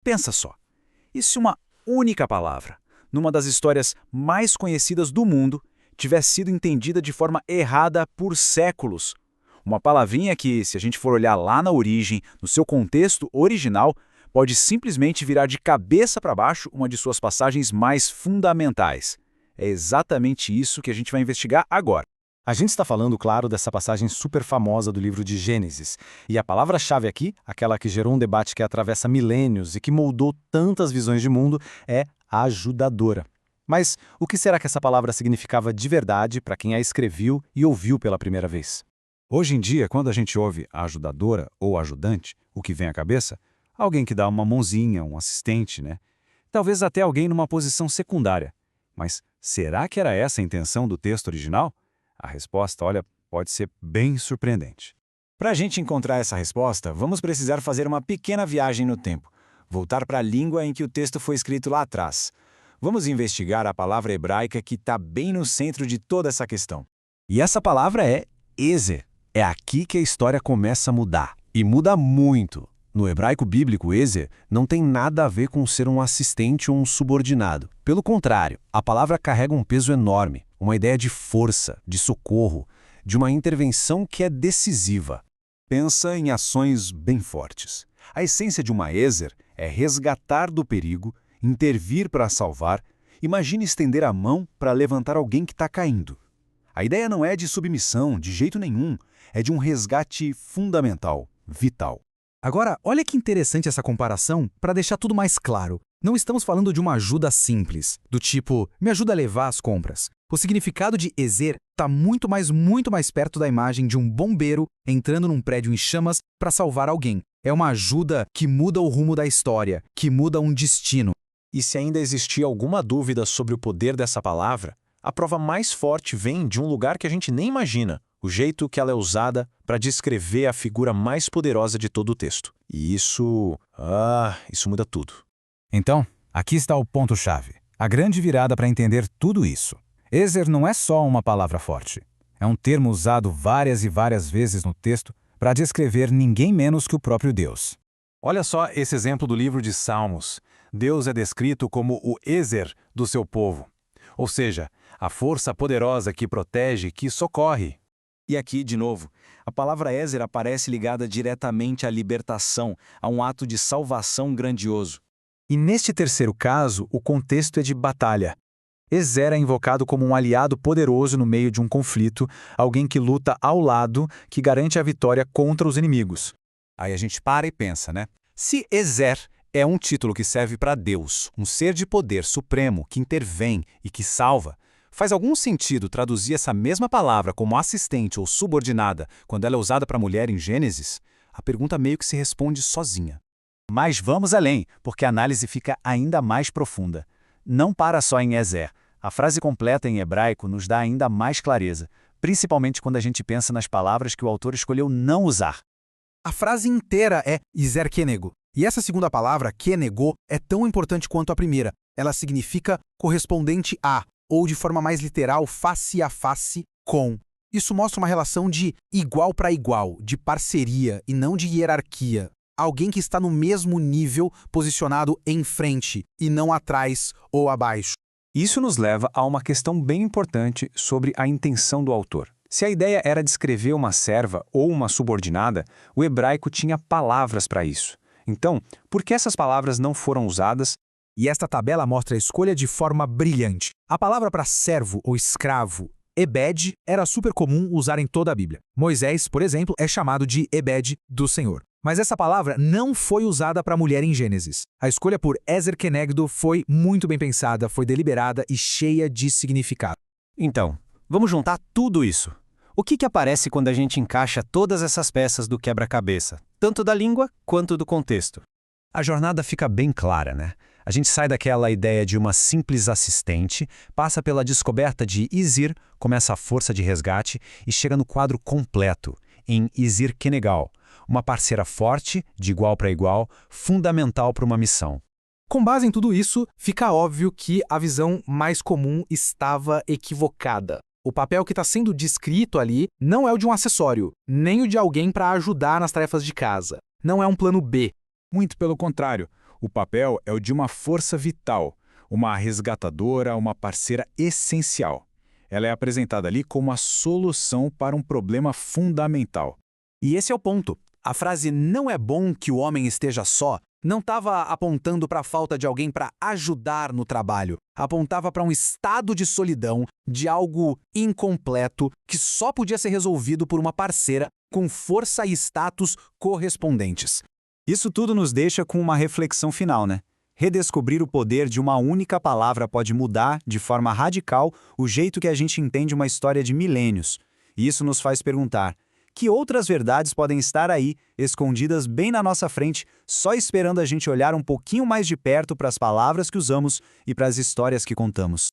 Pensa só, e se uma única palavra, numa das histórias mais conhecidas do mundo, tivesse sido entendida de forma errada por séculos? Uma palavrinha que, se a gente for olhar lá na origem, no seu contexto original, pode simplesmente virar de cabeça para baixo uma de suas passagens mais fundamentais. É exatamente isso que a gente vai investigar agora. A gente está falando, claro, dessa passagem super famosa do livro de Gênesis. E a palavra-chave aqui, aquela que gerou um debate que atravessa milênios e que moldou tantas visões de mundo, é ajudadora. Mas o que será que essa palavra significava de verdade para quem a escreveu e ouviu pela primeira vez? Hoje em dia, quando a gente ouve ajudadora ou ajudante, o que vem à cabeça? Alguém que dá uma mãozinha, um assistente, né? Talvez até alguém numa posição secundária. Mas será que era essa a intenção do texto original? A resposta, olha, pode ser bem surpreendente. Para a gente encontrar essa resposta, vamos precisar fazer uma pequena viagem no tempo, voltar para a língua em que o texto foi escrito lá atrás. Vamos investigar a palavra hebraica que está bem no centro de toda essa questão. E essa palavra é ezer. É aqui que a história começa a mudar. E muda muito. No hebraico bíblico, ezer não tem nada a ver com ser um assistente ou um subordinado. Pelo contrário, a palavra carrega um peso enorme, uma ideia de força, de socorro, de uma intervenção que é decisiva. Pensa em ações bem fortes. A essência de uma ezer é resgatar do perigo, intervir para salvar. Imagine estender a mão para levantar alguém que está caindo. A ideia não é de submissão, de jeito nenhum. É de um resgate fundamental, vital. Agora, olha que interessante essa comparação para deixar tudo mais claro. Não estamos falando de uma ajuda simples, do tipo, me ajuda a levar as compras. O significado de ezer está muito mais perto da imagem de um bombeiro entrando num prédio em chamas para salvar alguém. É uma ajuda que muda o rumo da história, que muda um destino. E se ainda existia alguma dúvida sobre o poder dessa palavra, a prova mais forte vem de um lugar que a gente nem imagina, o jeito que ela é usada para descrever a figura mais poderosa de todo o texto. E isso muda tudo. Então, aqui está o ponto-chave, a grande virada para entender tudo isso. Ezer não é só uma palavra forte. É um termo usado várias e várias vezes no texto para descrever ninguém menos que o próprio Deus. Olha só esse exemplo do livro de Salmos. Deus é descrito como o ezer do seu povo. Ou seja, a força poderosa que protege, que socorre. E aqui, de novo, a palavra ezer aparece ligada diretamente à libertação, a um ato de salvação grandioso. E neste terceiro caso, o contexto é de batalha. Ezer é invocado como um aliado poderoso no meio de um conflito, alguém que luta ao lado, que garante a vitória contra os inimigos. Aí a gente para e pensa, né? Se Ezer é um título que serve para Deus, um ser de poder supremo que intervém e que salva, faz algum sentido traduzir essa mesma palavra como assistente ou subordinada quando ela é usada para mulher em Gênesis? A pergunta meio que se responde sozinha. Mas vamos além, porque a análise fica ainda mais profunda. Não para só em Ezer. A frase completa em hebraico nos dá ainda mais clareza, principalmente quando a gente pensa nas palavras que o autor escolheu não usar. A frase inteira é ezer kenego. E essa segunda palavra, kenego, é tão importante quanto a primeira. Ela significa correspondente a, ou de forma mais literal, face a face com. Isso mostra uma relação de igual para igual, de parceria e não de hierarquia. Alguém que está no mesmo nível, posicionado em frente, e não atrás ou abaixo. Isso nos leva a uma questão bem importante sobre a intenção do autor. Se a ideia era descrever uma serva ou uma subordinada, o hebraico tinha palavras para isso. Então, por que essas palavras não foram usadas? E esta tabela mostra a escolha de forma brilhante. A palavra para servo ou escravo, ebed, era super comum usar em toda a Bíblia. Moisés, por exemplo, é chamado de ebed do Senhor. Mas essa palavra não foi usada para mulher em Gênesis. A escolha por ezer kenegdo foi muito bem pensada, foi deliberada e cheia de significado. Então, vamos juntar tudo isso. O que aparece quando a gente encaixa todas essas peças do quebra-cabeça, tanto da língua quanto do contexto? A jornada fica bem clara, né? A gente sai daquela ideia de uma simples assistente, passa pela descoberta de Izir, começa a força de resgate e chega no quadro completo, em Izir Kenegal, uma parceira forte, de igual para igual, fundamental para uma missão. Com base em tudo isso, fica óbvio que a visão mais comum estava equivocada. O papel que está sendo descrito ali não é o de um acessório, nem o de alguém para ajudar nas tarefas de casa. Não é um plano B. Muito pelo contrário. O papel é o de uma força vital, uma resgatadora, uma parceira essencial. Ela é apresentada ali como a solução para um problema fundamental. E esse é o ponto. A frase "não é bom que o homem esteja só" não estava apontando para a falta de alguém para ajudar no trabalho. Apontava para um estado de solidão, de algo incompleto, que só podia ser resolvido por uma parceira com força e status correspondentes. Isso tudo nos deixa com uma reflexão final, né? Redescobrir o poder de uma única palavra pode mudar, de forma radical, o jeito que a gente entende uma história de milênios. E isso nos faz perguntar: que outras verdades podem estar aí, escondidas bem na nossa frente, só esperando a gente olhar um pouquinho mais de perto para as palavras que usamos e para as histórias que contamos?